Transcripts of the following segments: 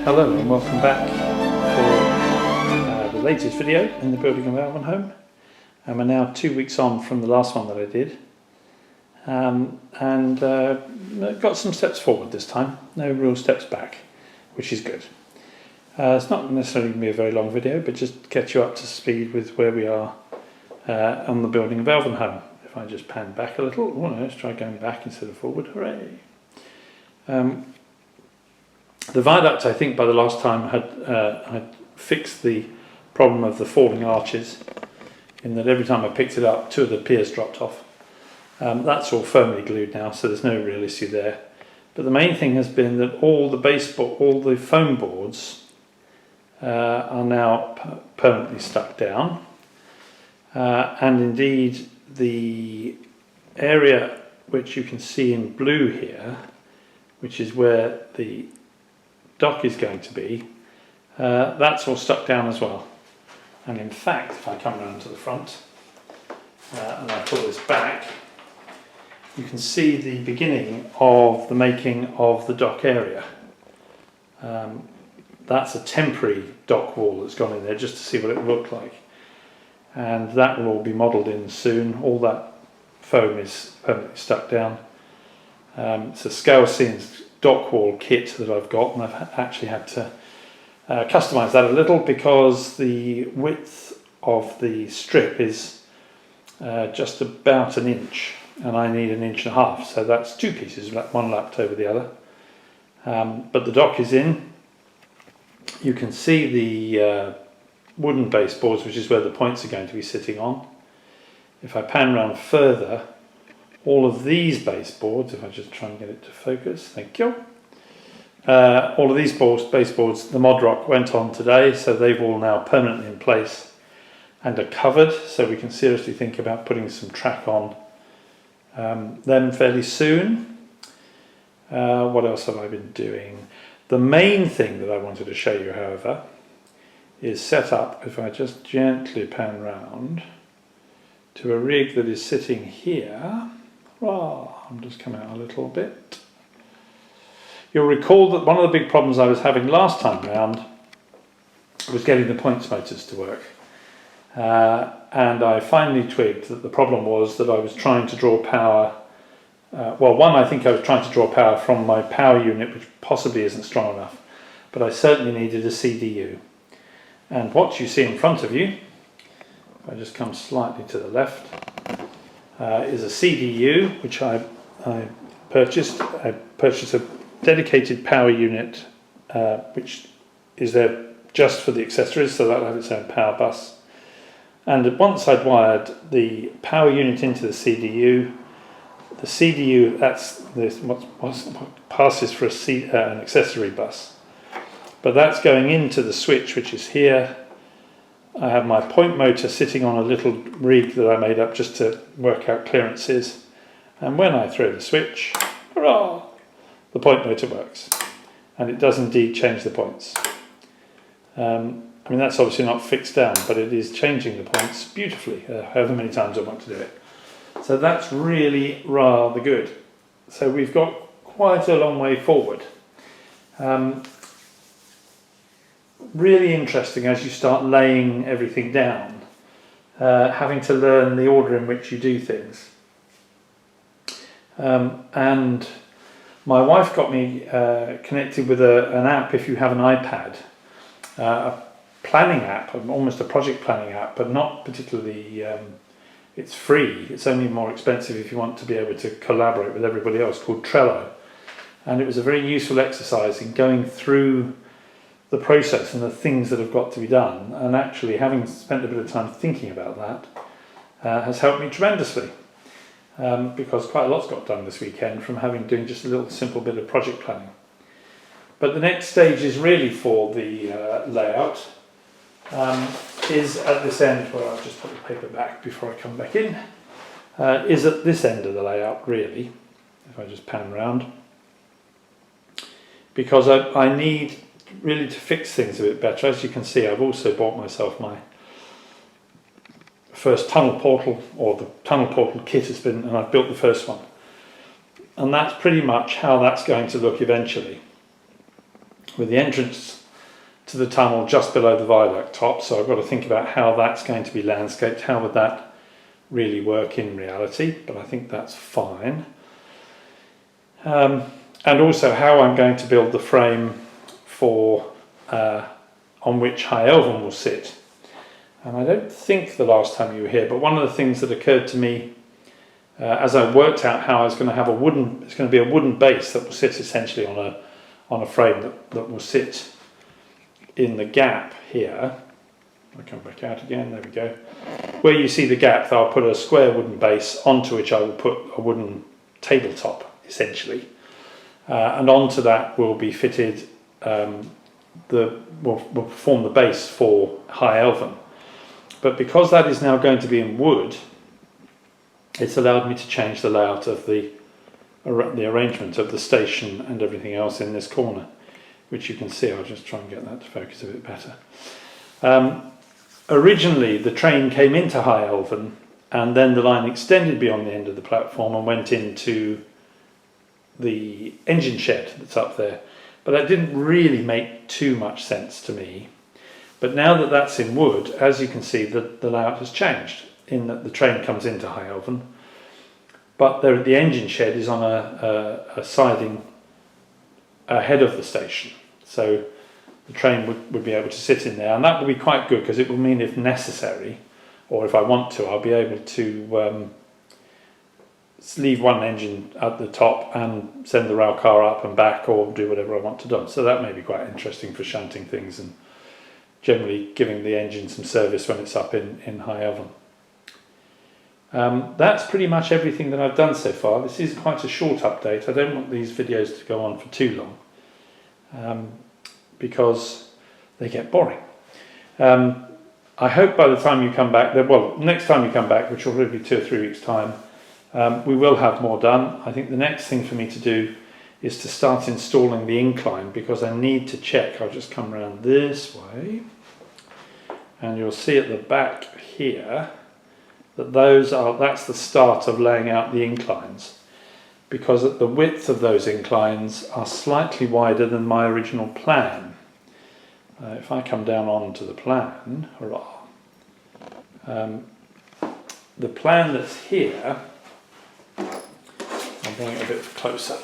Hello and welcome back for the latest video in the building of Elvenhome. We're now 2 weeks on from the last one that I did, and got some steps forward this time, no real steps back, which is good. It's not necessarily going to be a very long video, but just get you up to speed with where we are on the building of Elvenhome. If I just pan back a little, let's try going back instead of forward, hooray! The viaduct, I think, by the last time had fixed the problem of the falling arches, in that every time I picked it up, 2 of the piers dropped off. That's all firmly glued now, so there's no real issue there. But the main thing has been that all the foam boards are now permanently stuck down, and indeed the area which you can see in blue here, which is where the dock is going to be, that's all stuck down as well. And in fact, if I come around to the front and I pull this back, you can see the beginning of the making of the dock area. That's a temporary dock wall that's gone in there just to see what it will look like, and that will all be modelled in soon. All that foam is permanently stuck down. It's a scale scenes dock wall kit that I've got, and I've actually had to customise that a little because the width of the strip is just about 1 inch, and I need 1.5 inches, so that's 2 pieces, one lapped over the other. But the dock is in. You can see the wooden baseboards, which is where the points are going to be sitting on. If I pan around further, all of these baseboards, if I just try and get it to focus, thank you. All of these baseboards, the mod rock went on today, so they've all now permanently in place and are covered, so we can seriously think about putting some track on them fairly soon. What else have I been doing? The main thing that I wanted to show you, however, is set up, if I just gently pan round, to a rig that is sitting here. I'm just come out a little bit. You'll recall that one of the big problems I was having last time round was getting the points motors to work. And I finally twigged that the problem was that I was trying to draw power. I think I was trying to draw power from my power unit, which possibly isn't strong enough, but I certainly needed a CDU. And what you see in front of you, if I just come slightly to the left, is a CDU, which I purchased. I purchased a dedicated power unit, which is there just for the accessories, so that'll have its own power bus. And once I'd wired the power unit into the CDU, that's what passes for an accessory bus. But that's going into the switch, which is here. I have my point motor sitting on a little rig that I made up just to work out clearances, and when I throw the switch, hurrah, the point motor works, and it does indeed change the points. That's obviously not fixed down, but it is changing the points beautifully, however many times I want to do it. So that's really rather good. So we've got quite a long way forward. Really interesting as you start laying everything down, having to learn the order in which you do things. And my wife got me connected with an app, if you have an iPad, a planning app, almost a project planning app, but not particularly, it's free. It's only more expensive if you want to be able to collaborate with everybody else, called Trello. And it was a very useful exercise in going through the process and the things that have got to be done, and actually having spent a bit of time thinking about that has helped me tremendously, because quite a lot's got done this weekend from doing just a little simple bit of project planning. But the next stage is really for the layout, is at this end, where I'll just put the paper back before I come back in, is at this end of the layout really, if I just pan around, because I need really to fix things a bit better. As you can see, I've also bought myself my first tunnel portal, or the tunnel portal kit has been, and I've built the first one. And that's pretty much how that's going to look eventually. with the entrance to the tunnel just below the viaduct top. So I've got to think about how that's going to be landscaped. How would that really work in reality? But I think that's fine. And also how I'm going to build the frame for on which High Elven will sit. And I don't think the last time you were here, but one of the things that occurred to me as I worked out how I was going to have it's going to be a wooden base that will sit essentially on a frame that will sit in the gap here. I'll come back out again, there we go. Where you see the gap, I'll put a square wooden base onto which I will put a wooden tabletop, essentially. And onto that will be fitted, will form the base for High Elven. But because that is now going to be in wood, it's allowed me to change the layout of the arrangement of the station and everything else in this corner, which you can see. I'll just try and get that to focus a bit better. Originally, the train came into High Elven, and then the line extended beyond the end of the platform and went into the engine shed that's up there. But that didn't really make too much sense to me. But now that that's in wood, as you can see, the layout has changed in that the train comes into High Elven, but the engine shed is on a siding ahead of the station. So the train would be able to sit in there, and that will be quite good because it will mean if necessary, or if I want to, I'll be able to leave one engine at the top and send the rail car up and back, or do whatever I want to do. So that may be quite interesting for shunting things and generally giving the engine some service when it's up in High Elven. That's pretty much everything that I've done so far. This is quite a short update. I don't want these videos to go on for too long because they get boring. I hope by the time you come back, next time you come back, which will probably be 2 or 3 weeks' time, we will have more done. I think the next thing for me to do is to start installing the incline, because I need to check. I'll just come around this way, and you'll see at the back here that that's the start of laying out the inclines, because the width of those inclines are slightly wider than my original plan. If I come down onto the plan, the plan that's here, I'll bring it a bit closer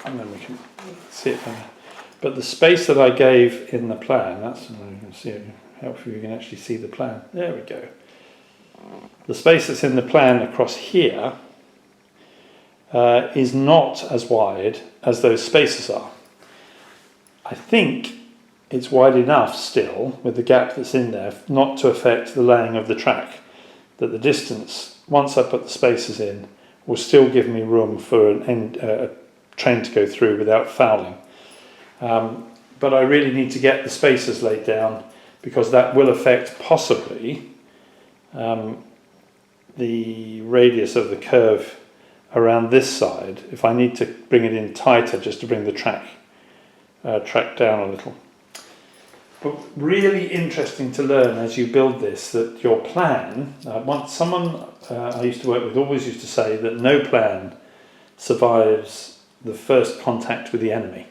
and then we can see it better. But the space that I gave in the plan, that's, you can see it, hopefully you can actually see the plan. There we go. The space that's in the plan across here is not as wide as those spaces are. I think it's wide enough still, with the gap that's in there, not to affect the laying of the track, that the distance, once I put the spaces in, will still give me room for a train to go through without fouling. But I really need to get the spaces laid down, because that will affect possibly the radius of the curve around this side, if I need to bring it in tighter just to bring the track down a little. But really interesting to learn as you build this, that your plan, once someone I used to work with always used to say that no plan survives the first contact with the enemy.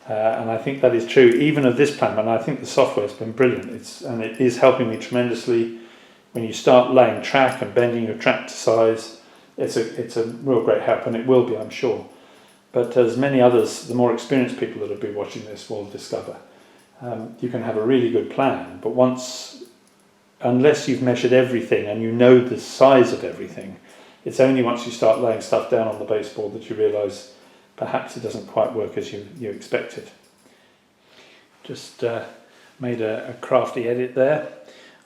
And I think that is true even of this plan, and I think the software has been brilliant. It is helping me tremendously. When you start laying track and bending your track to size, it's a real great help, and it will be, I'm sure. But as many others, the more experienced people that have been watching this will discover, you can have a really good plan, but unless you've measured everything and you know the size of everything, it's only once you start laying stuff down on the baseboard that you realise perhaps it doesn't quite work as you expected. Just made a crafty edit there.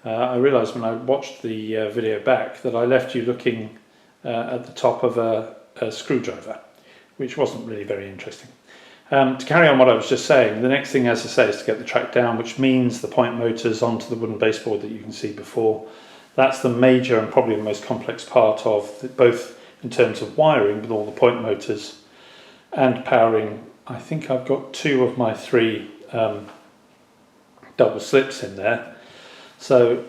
I realised when I watched the video back that I left you looking at the top of a screwdriver, which wasn't really very interesting. To carry on what I was just saying, the next thing, as I say, is to get the track down, which means the point motors onto the wooden baseboard that you can see before. That's the major and probably the most complex part of both in terms of wiring with all the point motors and powering. I think I've got 2 of my 3 double slips in there. So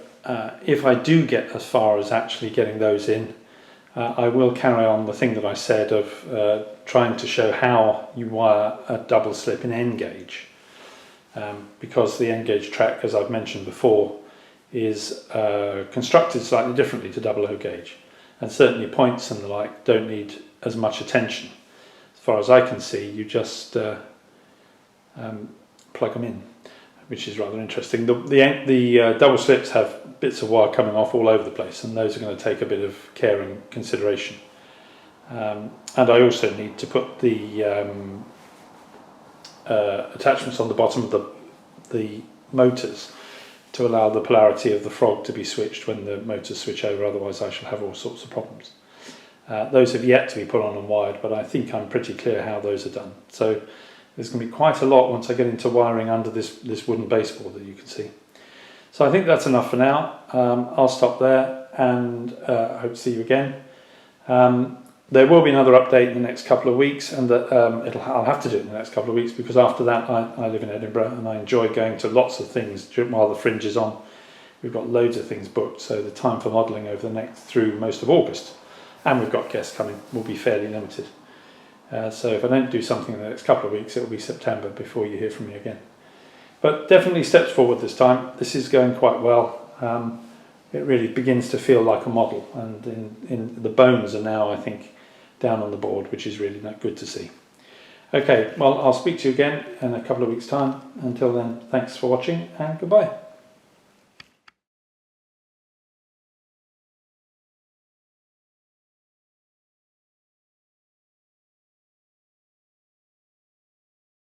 if I do get as far as actually getting those in, I will carry on the thing that I said of trying to show how you wire a double slip in N gauge, because the N gauge track, as I've mentioned before, is constructed slightly differently to double O gauge, and certainly points and the like don't need as much attention. As far as I can see, you just plug them in, which is rather interesting. The double slips have bits of wire coming off all over the place, and those are going to take a bit of care and consideration. And I also need to put the attachments on the bottom of the motors to allow the polarity of the frog to be switched when the motors switch over, otherwise I shall have all sorts of problems. Those have yet to be put on and wired, but I think I'm pretty clear how those are done. So there's going to be quite a lot once I get into wiring under this wooden baseboard that you can see. So I think that's enough for now. I'll stop there, and I hope to see you again. There will be another update in the next couple of weeks, and I'll have to do it in the next couple of weeks, because after that I live in Edinburgh and I enjoy going to lots of things while the fringe is on. We've got loads of things booked, so the time for modelling over the next through most of August, and we've got guests coming, will be fairly limited. So if I don't do something in the next couple of weeks, it will be September before you hear from me again. But definitely steps forward this time. This is going quite well. It really begins to feel like a model, and in the bones are now, I think, down on the board, which is really good to see. Okay, well, I'll speak to you again in a couple of weeks' time. Until then, thanks for watching, and goodbye.